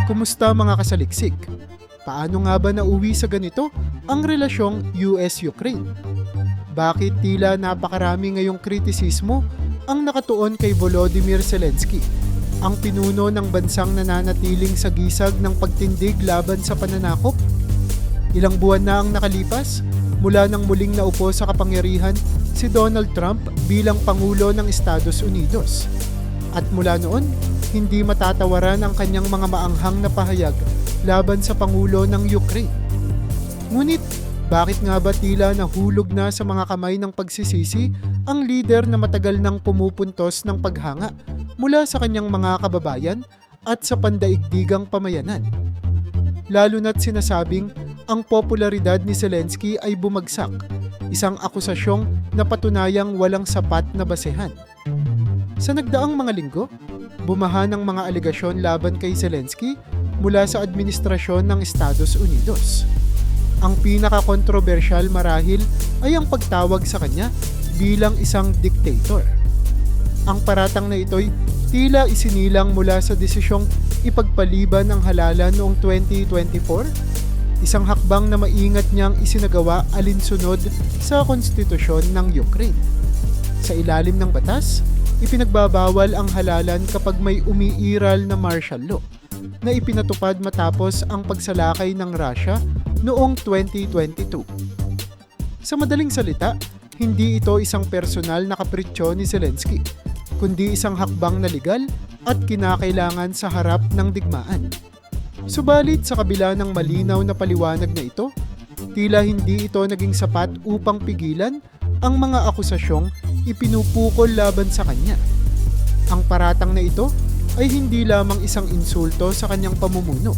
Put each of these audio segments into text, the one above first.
Kumusta mga kasaliksik? Paano nga ba nauwi sa ganito ang relasyong US-Ukraine? Bakit tila napakarami ngayong kritisismo ang nakatuon kay Volodymyr Zelensky, ang pinuno ng bansang nananatiling sa gisag ng pagtindig laban sa pananakop? Ilang buwan na ang nakalipas mula nang muling naupo sa kapangyarihan si Donald Trump bilang Pangulo ng Estados Unidos. At mula noon, hindi matatawaran ang kanyang mga maanghang na pahayag laban sa Pangulo ng Ukraine. Ngunit, bakit nga ba tila nahulog na sa mga kamay ng pagsisisi ang leader na matagal nang pumupuntos ng paghanga mula sa kanyang mga kababayan at sa pandaigdigang pamayanan? Lalo na't sinasabing ang popularidad ni Zelensky ay bumagsak, isang akusasyong na patunayang walang sapat na basehan. Sa nagdaang mga linggo, bumaha ng mga alegasyon laban kay Zelensky mula sa administrasyon ng Estados Unidos. Ang pinaka-kontrobersyal marahil ay ang pagtawag sa kanya bilang isang dictator. Ang paratang na ito'y tila isinilang mula sa desisyong ipagpaliban ang halalan noong 2024, isang hakbang na maingat niyang isinagawa alinsunod sa konstitusyon ng Ukraine. Sa ilalim ng batas, ipinagbabawal ang halalan kapag may umiiral na martial law na ipinatupad matapos ang pagsalakay ng Russia noong 2022. Sa madaling salita, hindi ito isang personal na kapritsyo ni Zelensky, kundi isang hakbang na legal at kinakailangan sa harap ng digmaan. Subalit sa kabila ng malinaw na paliwanag na ito, tila hindi ito naging sapat upang pigilan ang mga akusasyong ipinupukol laban sa kanya. Ang paratang na ito ay hindi lamang isang insulto sa kanyang pamumuno.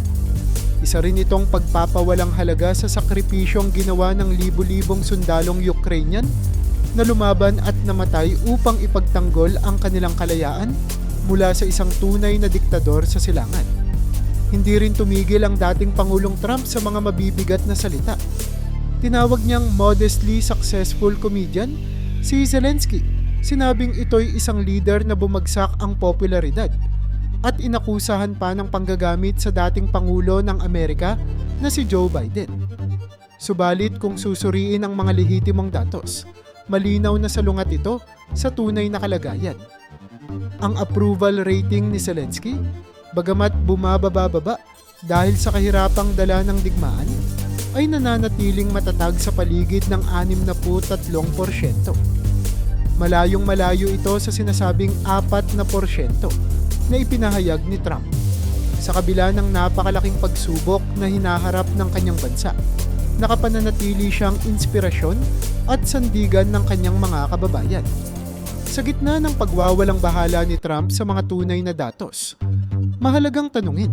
Isa rin itong pagpapawalang halaga sa sakripisyong ginawa ng libu-libong sundalong Ukrainian na lumaban at namatay upang ipagtanggol ang kanilang kalayaan mula sa isang tunay na diktador sa silangan. Hindi rin tumigil ang dating Pangulong Trump sa mga mabibigat na salita. Tinawag niyang modestly successful comedian si Zelensky. Sinabing ito'y isang leader na bumagsak ang popularidad at inakusahan pa ng panggagamit sa dating Pangulo ng Amerika na si Joe Biden. Subalit kung susuriin ang mga lehitimong datos, malinaw na salungat ito sa tunay na kalagayan. Ang approval rating ni Zelensky, bagamat bumababa dahil sa kahirapang dala ng digmaan, ay nananatiling matatag sa paligid ng 63%. Malayong malayo ito sa sinasabing 4% na ipinahayag ni Trump. Sa kabila ng napakalaking pagsubok na hinaharap ng kanyang bansa, nakapananatili siyang inspirasyon at sandigan ng kanyang mga kababayan. Sa gitna ng pagwawalang bahala ni Trump sa mga tunay na datos, mahalagang tanungin,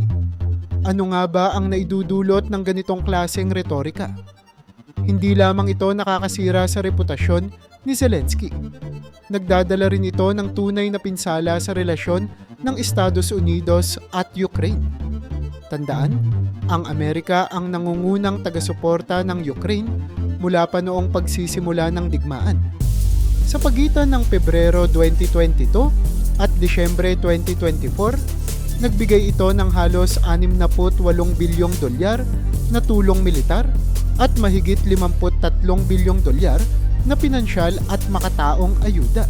ano nga ba ang naidudulot ng ganitong klaseng retorika? Hindi lamang ito nakakasira sa reputasyon ni Zelensky. Nagdadala rin ito ng tunay na pinsala sa relasyon ng Estados Unidos at Ukraine. Tandaan, ang Amerika ang nangungunang taga-suporta ng Ukraine mula pa noong pagsisimula ng digmaan. Sa pagitan ng Pebrero 2022 at Disyembre 2024, nagbigay ito ng halos $68 bilyong na tulong militar at mahigit $53 bilyong na pinansyal at makataong ayuda.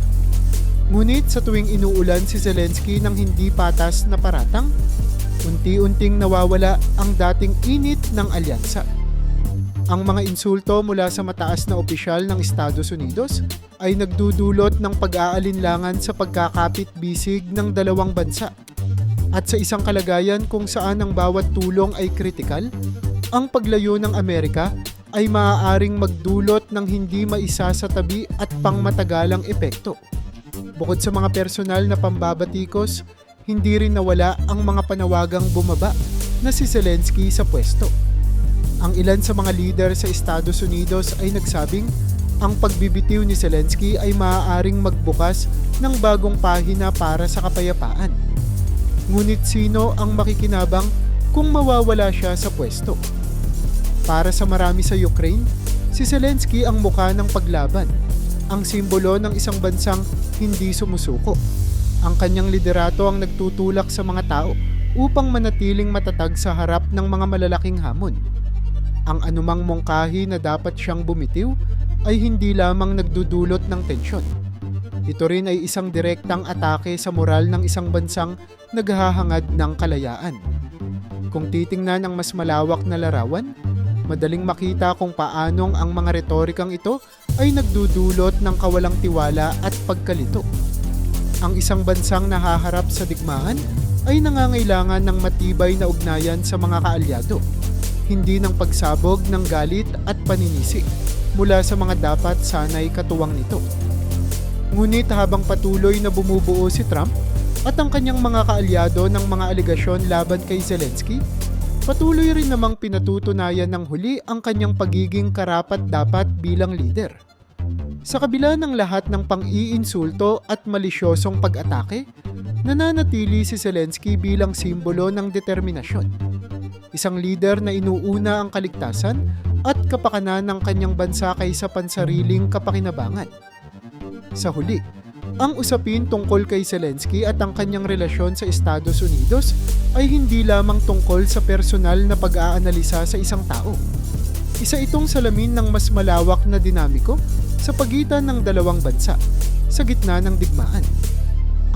Ngunit sa tuwing inuulan si Zelensky ng hindi patas na paratang, unti-unting nawawala ang dating init ng alyansa. Ang mga insulto mula sa mataas na opisyal ng Estados Unidos ay nagdudulot ng pag-aalinlangan sa pagkakapit-bisig ng dalawang bansa. At sa isang kalagayan kung saan ang bawat tulong ay kritikal, ang paglayo ng Amerika ay maaaring magdulot ng hindi maisasatabi at pangmatagalang epekto. Bukod sa mga personal na pambabatikos, hindi rin nawala ang mga panawagang bumaba na si Zelensky sa pwesto. Ang ilan sa mga leader sa Estados Unidos ay nagsabing ang pagbibitiw ni Zelensky ay maaaring magbukas ng bagong pahina para sa kapayapaan. Ngunit sino ang makikinabang kung mawawala siya sa pwesto? Para sa marami sa Ukraine, si Zelensky ang mukha ng paglaban, ang simbolo ng isang bansang hindi sumusuko. Ang kanyang liderato ang nagtutulak sa mga tao upang manatiling matatag sa harap ng mga malalaking hamon. Ang anumang mungkahi na dapat siyang bumitiw ay hindi lamang nagdudulot ng tensyon. Ito rin ay isang direktang atake sa moral ng isang bansang naghahangad ng kalayaan. Kung titingnan ang mas malawak na larawan, madaling makita kung paanong ang mga retorikang ito ay nagdudulot ng kawalang tiwala at pagkalito. Ang isang bansang nahaharap sa digmaan ay nangangailangan ng matibay na ugnayan sa mga kaalyado, hindi ng pagsabog ng galit at paninisi mula sa mga dapat sanay katuwang nito. Ngunit habang patuloy na bumubuo si Trump at ang kanyang mga kaalyado ng mga aligasyon laban kay Zelensky, patuloy rin namang pinatutunayan ng huli ang kanyang pagiging karapat-dapat bilang leader. Sa kabila ng lahat ng pang-iinsulto at malisyosong pag-atake, nananatili si Zelensky bilang simbolo ng determinasyon. Isang leader na inuuna ang kaligtasan at kapakanan ng kanyang bansa kaysa pansariling kapakinabangan. Sa huli, ang usapin tungkol kay Zelensky at ang kanyang relasyon sa Estados Unidos ay hindi lamang tungkol sa personal na pag-aanalisa sa isang tao. Isa itong salamin ng mas malawak na dinamiko sa pagitan ng dalawang bansa sa gitna ng digmaan.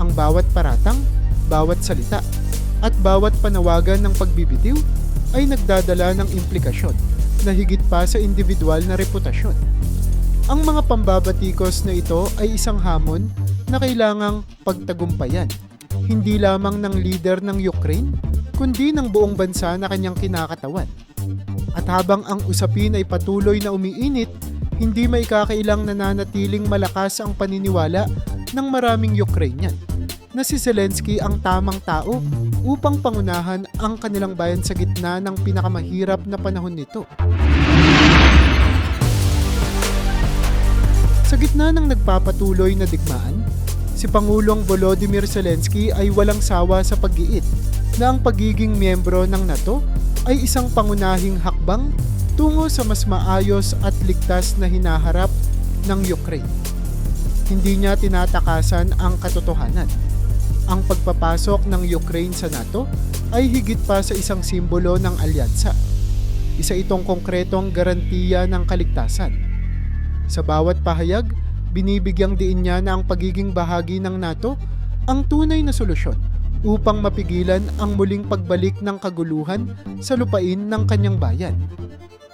Ang bawat paratang, bawat salita, at bawat panawagan ng pagbibitiw ay nagdadala ng implikasyon na higit pa sa individual na reputasyon. Ang mga pambabatikos na ito ay isang hamon na kailangang pagtagumpayan, hindi lamang ng leader ng Ukraine, kundi ng buong bansa na kanyang kinakatawan. At habang ang usapin ay patuloy na umiinit, hindi may kakailang nananatiling malakas ang paniniwala ng maraming Ukrainian na si Zelensky ang tamang tao upang pangunahan ang kanilang bayan sa gitna ng pinakamahirap na panahon nito. Sa gitna ng nagpapatuloy na digmaan, si Pangulong Volodymyr Zelensky ay walang sawa sa pag-iit na ang pagiging miyembro ng NATO ay isang pangunahing hakbang tungo sa mas maayos at ligtas na hinaharap ng Ukraine. Hindi niya tinatakasan ang katotohanan. Ang pagpapasok ng Ukraine sa NATO ay higit pa sa isang simbolo ng alyansa. Isa itong konkretong garantiya ng kaligtasan. Sa bawat pahayag, binibigyang diin niya na ang pagiging bahagi ng NATO ang tunay na solusyon upang mapigilan ang muling pagbalik ng kaguluhan sa lupain ng kanyang bayan.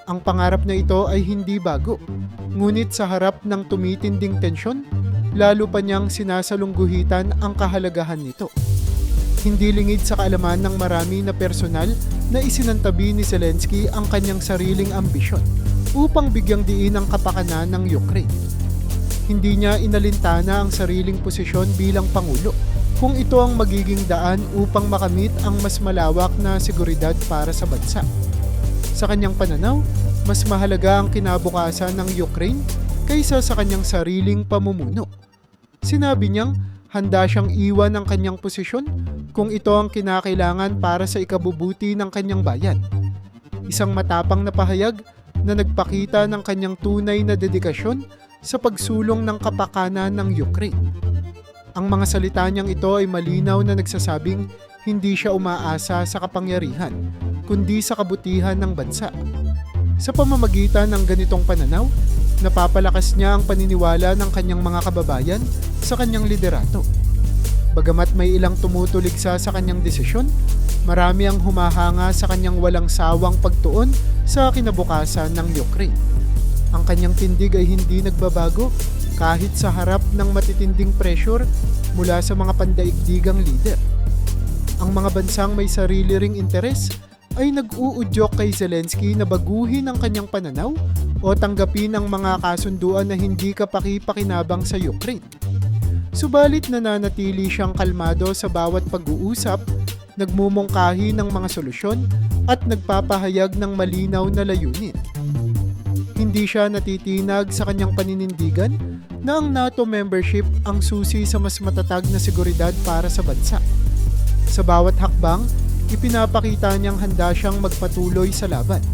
Ang pangarap na ito ay hindi bago, ngunit sa harap ng tumitinding tensyon, lalo pa niyang sinasalungguhitan ang kahalagahan nito. Hindi lingid sa kaalaman ng marami na personal na isinantabi ni Zelensky ang kanyang sariling ambisyon upang bigyang diin ang kapakanan ng Ukraine. Hindi niya inalintana ang sariling posisyon bilang Pangulo kung ito ang magiging daan upang makamit ang mas malawak na seguridad para sa bansa. Sa kanyang pananaw, mas mahalaga ang kinabukasan ng Ukraine kaysa sa kanyang sariling pamumuno. Sinabi niyang handa siyang iwan ang kanyang posisyon kung ito ang kinakailangan para sa ikabubuti ng kanyang bayan. Isang matapang na pahayag na nagpakita ng kanyang tunay na dedikasyon sa pagsulong ng kapakanan ng Ukraine. Ang mga salita niyang ito ay malinaw na nagsasabing hindi siya umaasa sa kapangyarihan, kundi sa kabutihan ng bansa. Sa pamamagitan ng ganitong pananaw, napapalakas niya ang paniniwala ng kanyang mga kababayan sa kanyang liderato. Bagamat may ilang tumutuligsa sa kanyang desisyon, marami ang humahanga sa kanyang walang sawang pagtuon sa kinabukasan ng Ukraine. Ang kanyang tindig ay hindi nagbabago kahit sa harap ng matitinding pressure mula sa mga pandaigdigang leader. Ang mga bansang may sarili ring interes ay nag-uudyok kay Zelensky na baguhin ang kanyang pananaw o tanggapin ang mga kasunduan na hindi kapaki-pakinabang sa Ukraine. Subalit nananatili siyang kalmado sa bawat pag-uusap, nagmumungkahi ng mga solusyon at nagpapahayag ng malinaw na layunin. Hindi siya natitinag sa kanyang paninindigan na ang NATO membership ang susi sa mas matatag na seguridad para sa bansa. Sa bawat hakbang, ipinapakita niyang handa siyang magpatuloy sa laban,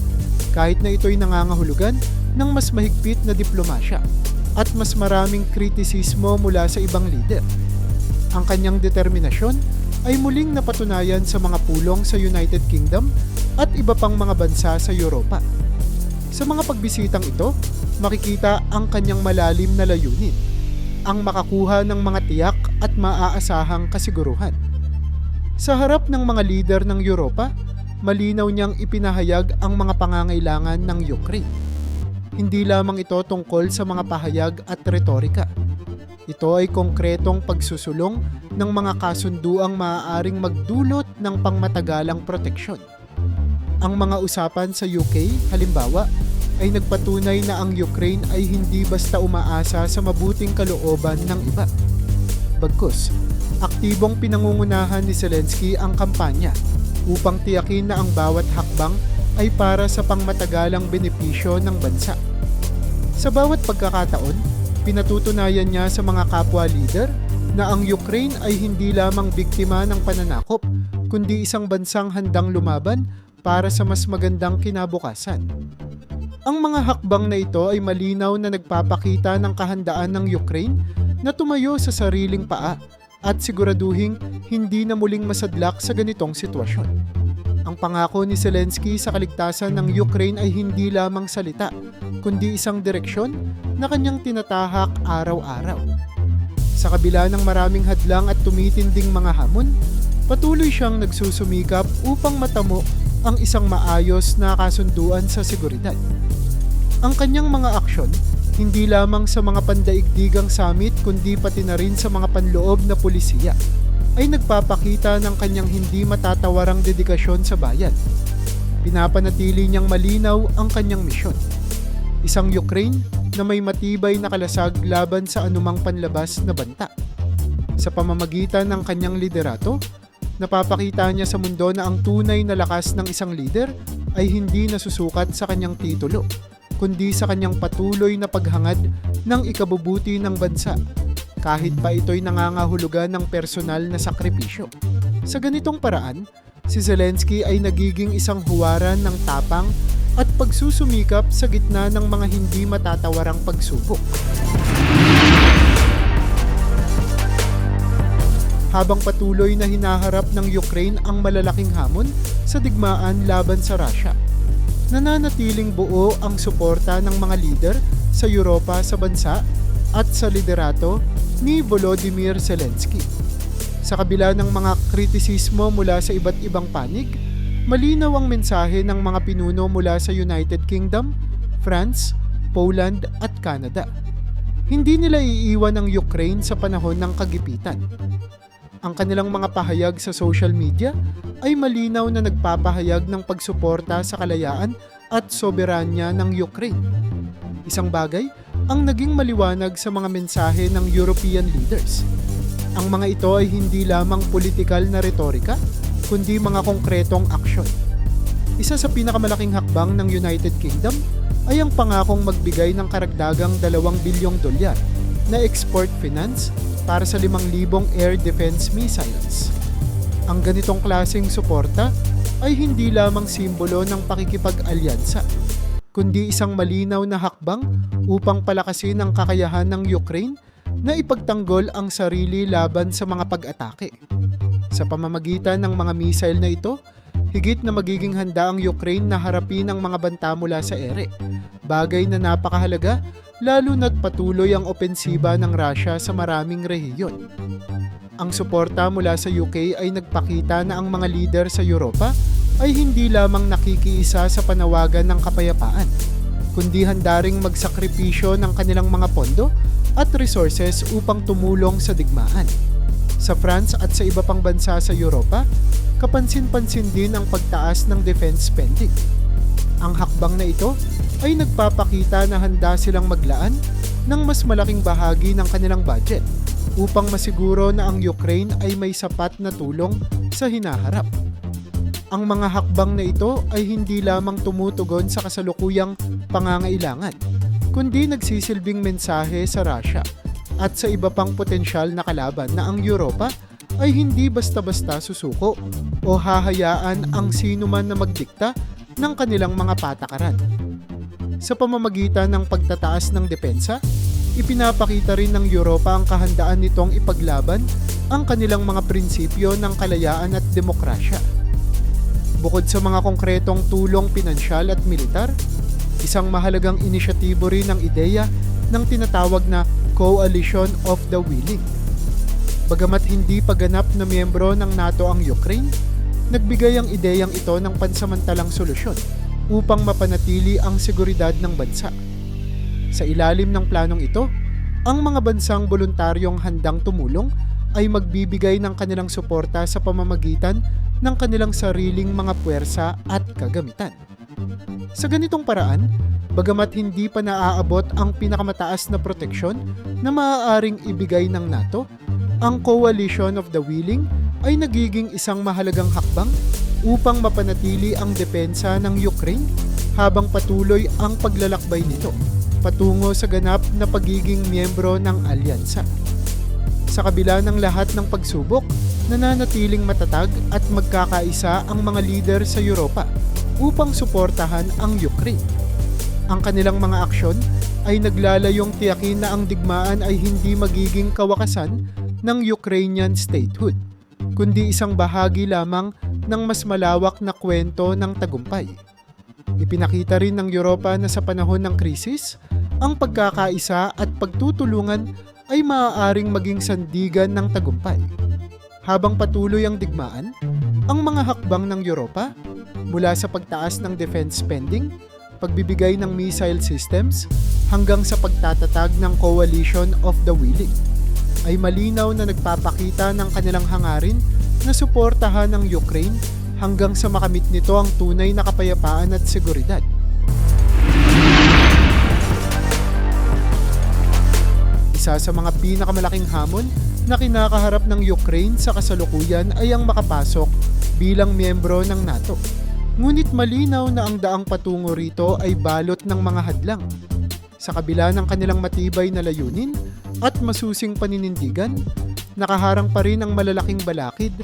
kahit na ito'y nangangahulugan ng mas mahigpit na diplomasya at mas maraming kritisismo mula sa ibang lider. Ang kanyang determinasyon ay muling napatunayan sa mga pulong sa United Kingdom at iba pang mga bansa sa Europa. Sa mga pagbisitang ito, makikita ang kanyang malalim na layunin, ang makakuha ng mga tiyak at maaasahang kasiguruhan. Sa harap ng mga lider ng Europa, malinaw niyang ipinahayag ang mga pangangailangan ng Ukraine. Hindi lamang ito tungkol sa mga pahayag at retorika. Ito ay konkretong pagsusulong ng mga kasunduang maaaring magdulot ng pangmatagalang proteksyon. Ang mga usapan sa UK, halimbawa, ay nagpatunay na ang Ukraine ay hindi basta umaasa sa mabuting kalooban ng iba. Bagkus, aktibong pinangungunahan ni Zelensky ang kampanya upang tiyakin na ang bawat hakbang ay para sa pangmatagalang benepisyo ng bansa. Sa bawat pagkakataon, pinatutunayan niya sa mga kapwa leader na ang Ukraine ay hindi lamang biktima ng pananakop, kundi isang bansang handang lumaban para sa mas magandang kinabukasan. Ang mga hakbang na ito ay malinaw na nagpapakita ng kahandaan ng Ukraine na tumayo sa sariling paa at siguraduhing hindi na muling masadlak sa ganitong sitwasyon. Ang pangako ni Zelensky sa kaligtasan ng Ukraine ay hindi lamang salita, kundi isang direksyon na kanyang tinatahak araw-araw. Sa kabila ng maraming hadlang at tumitinding mga hamon, patuloy siyang nagsusumikap upang matamo ang isang maayos na kasunduan sa seguridad. Ang kanyang mga aksyon, hindi lamang sa mga pandaigdigang summit kundi pati na rin sa mga panloob na pulisiya, ay nagpapakita ng kanyang hindi matatawarang dedikasyon sa bayan. Pinapanatili niyang malinaw ang kanyang misyon. Isang Ukraine na may matibay na kalasag laban sa anumang panlabas na banta. Sa pamamagitan ng kanyang liderato, napapakita niya sa mundo na ang tunay na lakas ng isang leader ay hindi nasusukat sa kanyang titulo, kundi sa kanyang patuloy na paghangad ng ikabubuti ng bansa, kahit pa ito'y nangangahulugan ng personal na sakripisyo. Sa ganitong paraan, si Zelensky ay nagiging isang huwaran ng tapang at pagsusumikap sa gitna ng mga hindi matatawarang pagsubok. Habang patuloy na hinaharap ng Ukraine ang malalaking hamon sa digmaan laban sa Russia, nananatiling buo ang suporta ng mga lider sa Europa sa bansa at sa liderato ni Volodymyr Zelensky. Sa kabila ng mga kritisismo mula sa iba't ibang panig, malinaw ang mensahe ng mga pinuno mula sa United Kingdom, France, Poland at Canada. Hindi nila iiwan ang Ukraine sa panahon ng kagipitan. Ang kanilang mga pahayag sa social media ay malinaw na nagpapahayag ng pagsuporta sa kalayaan at soberanya ng Ukraine. Isang bagay ang naging maliwanag sa mga mensahe ng European leaders. Ang mga ito ay hindi lamang politikal na retorika, kundi mga konkretong aksyon. Isa sa pinakamalaking hakbang ng United Kingdom ay ang pangakong magbigay ng karagdagang $2 bilyong na export finance para sa 5,000 air defense missiles. Ang ganitong klaseng suporta ay hindi lamang simbolo ng pakikipag-alyansa, kundi isang malinaw na hakbang upang palakasin ang kakayahan ng Ukraine na ipagtanggol ang sarili laban sa mga pag-atake. Sa pamamagitan ng mga missile na ito, higit na magiging handa ang Ukraine na harapin ang mga banta mula sa ere, bagay na napakahalaga lalo na't patuloy ang opensiba ng Russia sa maraming rehiyon. Ang suporta mula sa UK ay nagpakita na ang mga lider sa Europa ay hindi lamang nakikiisa sa panawagan ng kapayapaan, kundi handa ring magsakripisyo ng kanilang mga pondo at resources upang tumulong sa digmaan. Sa France at sa iba pang bansa sa Europa, kapansin-pansin din ang pagtaas ng defense spending. Ang hakbang na ito ay nagpapakita na handa silang maglaan ng mas malaking bahagi ng kanilang budget upang masiguro na ang Ukraine ay may sapat na tulong sa hinaharap. Ang mga hakbang na ito ay hindi lamang tumutugon sa kasalukuyang pangangailangan, kundi nagsisilbing mensahe sa Russia at sa iba pang potensyal na kalaban na ang Europa ay hindi basta-basta susuko o hahayaan ang sinuman na magdikta ng kanilang mga patakaran. Sa pamamagitan ng pagtataas ng depensa, ipinapakita rin ng Europa ang kahandaan nitong ipaglaban ang kanilang mga prinsipyo ng kalayaan at demokrasya. Bukod sa mga konkretong tulong pinansyal at militar, isang mahalagang inisyatibo rin ang ideya ng tinatawag na Coalition of the Willing. Bagamat hindi pa ganap na miyembro ng NATO ang Ukraine, nagbigay ang ideyang ito ng pansamantalang solusyon upang mapanatili ang seguridad ng bansa. Sa ilalim ng planong ito, ang mga bansang voluntaryong handang tumulong ay magbibigay ng kanilang suporta sa pamamagitan ng kanilang sariling mga puwersa at kagamitan. Sa ganitong paraan, bagamat hindi pa naaabot ang pinakamataas na proteksyon na maaaring ibigay ng NATO, ang Coalition of the Willing ay nagiging isang mahalagang hakbang upang mapanatili ang depensa ng Ukraine habang patuloy ang paglalakbay nito patungo sa ganap na pagiging miyembro ng alyansa. Sa kabila ng lahat ng pagsubok, nananatiling matatag at magkakaisa ang mga lider sa Europa upang suportahan ang Ukraine. Ang kanilang mga aksyon ay naglalayong tiyakin na ang digmaan ay hindi magiging kawakasan ng Ukrainian statehood, kundi isang bahagi lamang ng mas malawak na kwento ng tagumpay. Ipinakita rin ng Europa na sa panahon ng krisis, ang pagkakaisa at pagtutulungan ay maaaring maging sandigan ng tagumpay. Habang patuloy ang digmaan, ang mga hakbang ng Europa, mula sa pagtaas ng defense spending, pagbibigay ng missile systems, hanggang sa pagtatatag ng Coalition of the Willing, ay malinaw na nagpapakita ng kanilang hangarin na suportahan ng Ukraine hanggang sa makamit nito ang tunay na kapayapaan at seguridad. Isa sa mga pinakamalaking hamon na kinakaharap ng Ukraine sa kasalukuyan ay ang makapasok bilang miyembro ng NATO. Ngunit malinaw na ang daang patungo rito ay balot ng mga hadlang. Sa kabila ng kanilang matibay na layunin at masusing paninindigan, nakaharang pa rin ang malalaking balakid,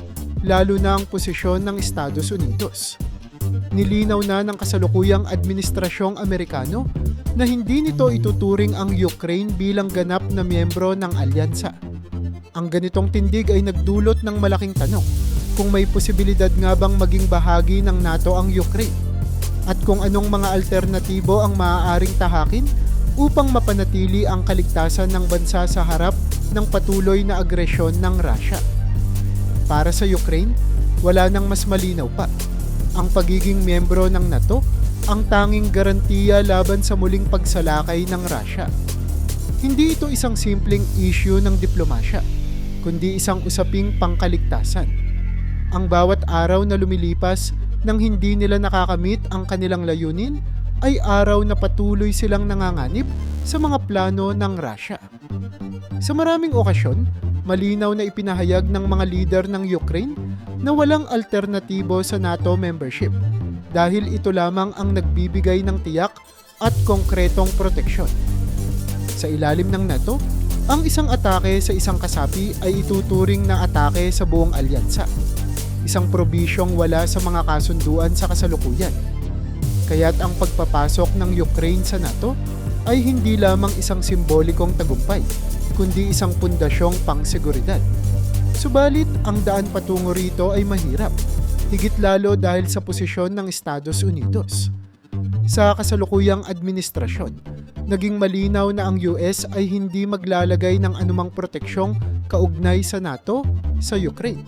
lalo na ang posisyon ng Estados Unidos. Nilinaw na ng kasalukuyang administrasyong Amerikano na hindi nito ituturing ang Ukraine bilang ganap na miyembro ng alyansa. Ang ganitong tindig ay nagdulot ng malaking tanong kung may posibilidad nga bang maging bahagi ng NATO ang Ukraine at kung anong mga alternatibo ang maaaring tahakin upang mapanatili ang kaligtasan ng bansa sa harap ng patuloy na agresyon ng Russia. Para sa Ukraine, wala nang mas malinaw pa. Ang pagiging miyembro ng NATO ang tanging garantiya laban sa muling pagsalakay ng Russia. Hindi ito isang simpleng issue ng diplomasya, kundi isang usaping pangkaligtasan. Ang bawat araw na lumilipas nang hindi nila nakakamit ang kanilang layunin ay araw na patuloy silang nanganganib sa mga plano ng Russia. Sa maraming okasyon, malinaw na ipinahayag ng mga lider ng Ukraine na walang alternatibo sa NATO membership dahil ito lamang ang nagbibigay ng tiyak at konkretong proteksyon. Sa ilalim ng NATO, ang isang atake sa isang kasapi ay ituturing na atake sa buong alyansa. Isang probisyong wala sa mga kasunduan sa kasalukuyan. Kaya't ang pagpapasok ng Ukraine sa NATO ay hindi lamang isang simbolikong tagumpay, kundi isang pundasyong pangseguridad. Subalit, ang daan patungo rito ay mahirap, higit lalo dahil sa posisyon ng Estados Unidos. Sa kasalukuyang administrasyon, naging malinaw na ang US ay hindi maglalagay ng anumang proteksyong kaugnay sa NATO sa Ukraine.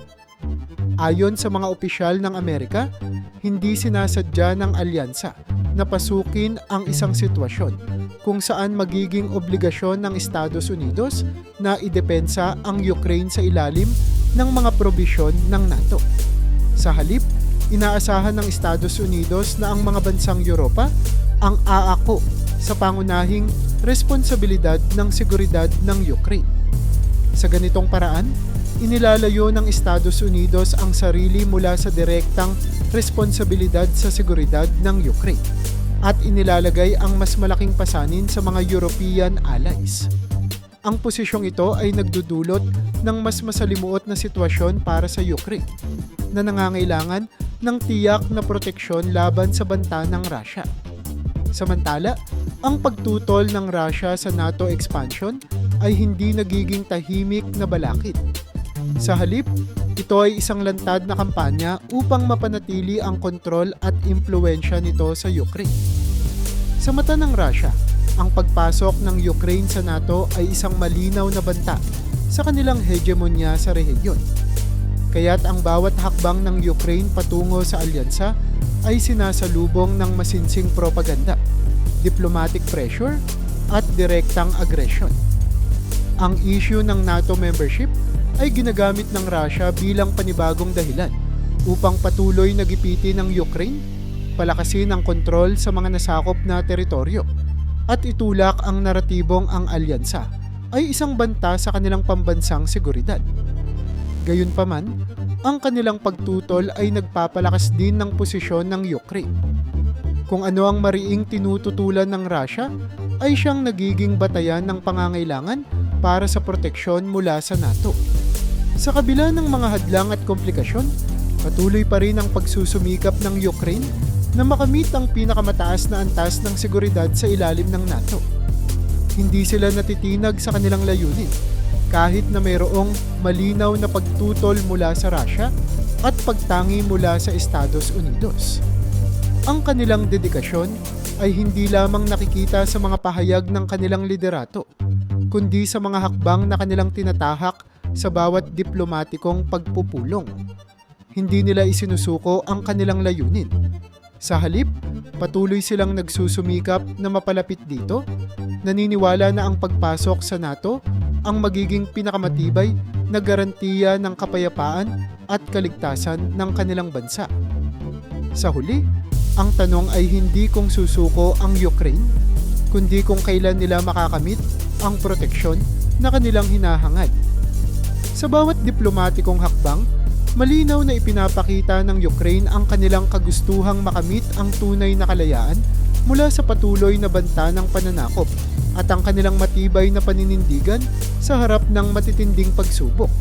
Ayon sa mga opisyal ng Amerika, hindi sinasadya ng alyansa na pasukin ang isang sitwasyon kung saan magiging obligasyon ng Estados Unidos na idepensa ang Ukraine sa ilalim ng mga probisyon ng NATO. Sa halip, inaasahan ng Estados Unidos na ang mga bansang Europa ang aako sa pangunahing responsibilidad ng seguridad ng Ukraine. Sa ganitong paraan, inilalayo ng Estados Unidos ang sarili mula sa direktang responsibilidad sa seguridad ng Ukraine at inilalagay ang mas malaking pasanin sa mga European allies. Ang posisyong ito ay nagdudulot ng mas masalimuot na sitwasyon para sa Ukraine na nangangailangan ng tiyak na proteksyon laban sa banta ng Russia. Samantala, ang pagtutol ng Russia sa NATO expansion ay hindi nagiging tahimik na balakid. Sa halip, ito ay isang lantad na kampanya upang mapanatili ang kontrol at impluwensya nito sa Ukraine. Sa mata ng Russia, ang pagpasok ng Ukraine sa NATO ay isang malinaw na banta sa kanilang hegemonya sa rehiyon. Kaya't ang bawat hakbang ng Ukraine patungo sa alyansa ay sinasalubong ng masinsing propaganda, diplomatic pressure at direktang aggression. Ang issue ng NATO membership ay ginagamit ng Russia bilang panibagong dahilan upang patuloy na gipitin ng Ukraine, palakasin ang kontrol sa mga nasakop na teritoryo, at itulak ang naratibong ang alyansa ay isang banta sa kanilang pambansang seguridad. Gayunpaman, ang kanilang pagtutol ay nagpapalakas din ng posisyon ng Ukraine. Kung ano ang mariing tinututulan ng Russia ay siyang nagiging batayan ng pangangailangan para sa proteksyon mula sa NATO. Sa kabila ng mga hadlang at komplikasyon, patuloy pa rin ang pagsusumikap ng Ukraine na makamit ang pinakamataas na antas ng seguridad sa ilalim ng NATO. Hindi sila natitinag sa kanilang layunin, kahit na mayroong malinaw na pagtutol mula sa Russia at pagtangi mula sa Estados Unidos. Ang kanilang dedikasyon ay hindi lamang nakikita sa mga pahayag ng kanilang liderato, kundi sa mga hakbang na kanilang tinatahak sa bawat diplomatikong pagpupulong. Hindi nila isinusuko ang kanilang layunin. Sa halip, patuloy silang nagsusumikap na mapalapit dito, naniniwala na ang pagpasok sa NATO ang magiging pinakamatibay na garantiya ng kapayapaan at kaligtasan ng kanilang bansa. Sa huli, ang tanong ay hindi kung susuko ang Ukraine, kundi kung kailan nila makakamit ang proteksyon na kanilang hinahangad. Sa bawat diplomatikong hakbang, malinaw na ipinapakita ng Ukraine ang kanilang kagustuhang makamit ang tunay na kalayaan mula sa patuloy na banta ng pananakop at ang kanilang matibay na paninindigan sa harap ng matitinding pagsubok.